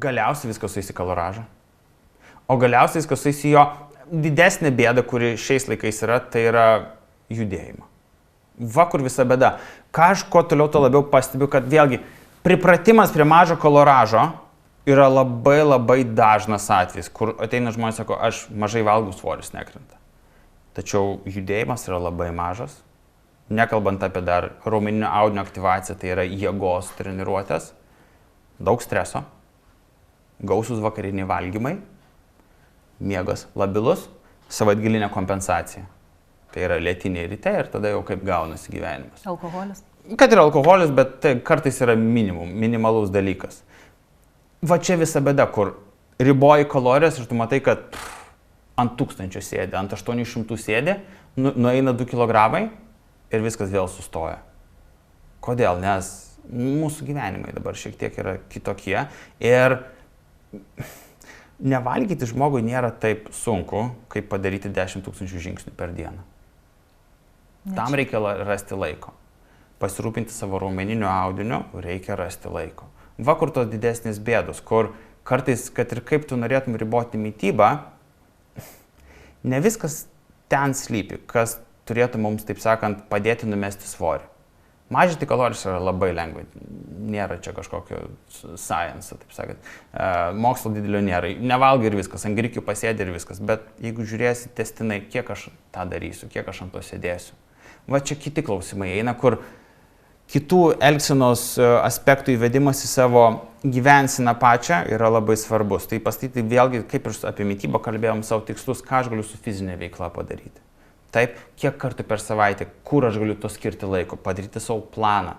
Galiausiai viskas sueis į kaloražą. O galiausiai viskas sueis į jo didesnė bėda, kuri šiais laikais yra, tai yra judėjimą. Va kur visa bėda. Ką aš kuo toliau to labiau pastebiu, kad vėlgi pripratimas prie mažo kaloražo yra labai dažnas atvejis, kur ateina žmonės, sako, aš mažai valgau, svoris nekrenta. Tačiau judėjimas yra labai mažas, nekalbant apie dar raumeninio audinio aktyvaciją, tai yra jėgos treniruotės, daug streso, gausūs vakariniai valgymai, miegas labilus, savaitgalinė kompensacija. Tai yra lėtiniai ryte ir tada jau kaip gaunasi gyvenimas. Alkoholis? Kad yra alkoholis, bet tai kartais yra minimalus dalykas. Va čia visa bėda, kur riboji kalorijas ir tu matai, kad ant 1000 sėdi, ant 800 sėdi, nueina 2 kilogramai ir viskas vėl sustoja. Kodėl? Nes mūsų gyvenimai dabar šiek tiek yra kitokie ir nevalgyti žmogui nėra taip sunku, kaip padaryti 10 000 žingsnių per dieną. Tam reikia rasti laiko. Pasirūpinti savo raumeniniu audiniu reikia rasti laiko. Va kur tos didesnės bėdos, kur kartais, kad ir kaip tu norėtum riboti mitybą, ne viskas ten slypi, kas turėtų mums, taip sakant, padėti numesti svorį. Mažinti kalorijas yra labai lengva, nėra čia kažkokio science, taip sakant, mokslo didelio nėra, nevalgai ir viskas, ant grikių pasėdi ir viskas, bet jeigu žiūrėsi testinai, kiek aš tą darysiu, kiek aš ant to sėdėsiu. Va čia kiti klausimai eina, kur kitų elgsenos aspektų įvedimas į savo gyvenseną pačią yra labai svarbus. Tai pastatyti vėlgi, kaip ir apie mitybą kalbėjom, savo tikslus, ką aš galiu su fizinė veikla padaryti. Taip, kiek kartų per savaitę, kur aš galiu to skirti laiko, padaryti savo planą,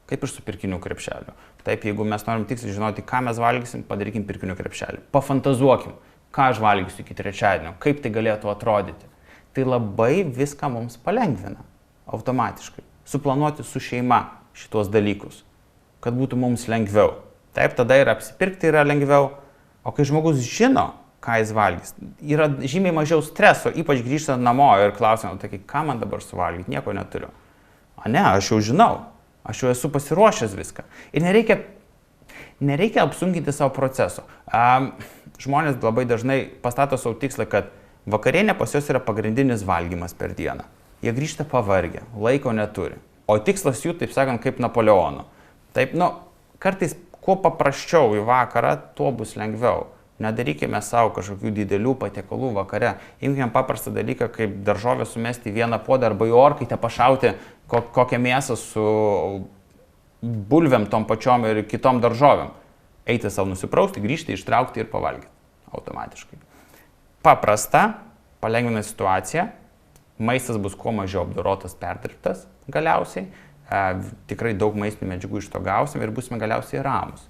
kaip ir su pirkinių krepšeliu. Taip, jeigu mes norim tiksliai žinoti, ką mes valgysim, padarykim pirkinių krepšelį. Pafantazuokim, ką aš valgysiu iki trečiadienio, kaip tai galėtų atrodyti. Tai labai viską mums palengvina automatiškai. Suplanuoti su šeima šitos dalykus, kad būtų mums lengviau. Taip, tada ir apsipirkti yra lengviau, o kai žmogus žino, ką jis valgys, yra žymiai mažiau streso, ypač grįžtant namo ir klausiant, tai ką man dabar suvalgyti, nieko neturiu. O ne, aš jau žinau, aš jau esu pasiruošęs viską. Ir nereikia apsunkinti savo proceso. Žmonės labai dažnai pastato savo tikslą, kad vakarienė pas juos yra pagrindinis valgymas per dieną. Jie grįžta pavargę, laiko neturi. O tikslas jų, taip sakant, kaip Napoleono. Taip, kartais kuo paprasčiau į vakarą, tuo bus lengviau. Nedarykime savo kažkokių didelių patiekalų vakare. Imkime paprastą dalyką, kaip daržovę sumesti į vieną puodą arba į orkaitę pašauti kokią mėsą su bulvėm tom pačiom ir kitom daržovėm. Eiti savo nusiprausti, grįžti, ištraukti ir pavalgyti automatiškai. Paprasta, palengvina situaciją. Maistas bus kuo mažiau apdorotas, perdirbtas galiausiai. Tikrai daug maistinių medžiagų iš to gausim ir būsime galiausiai ramus.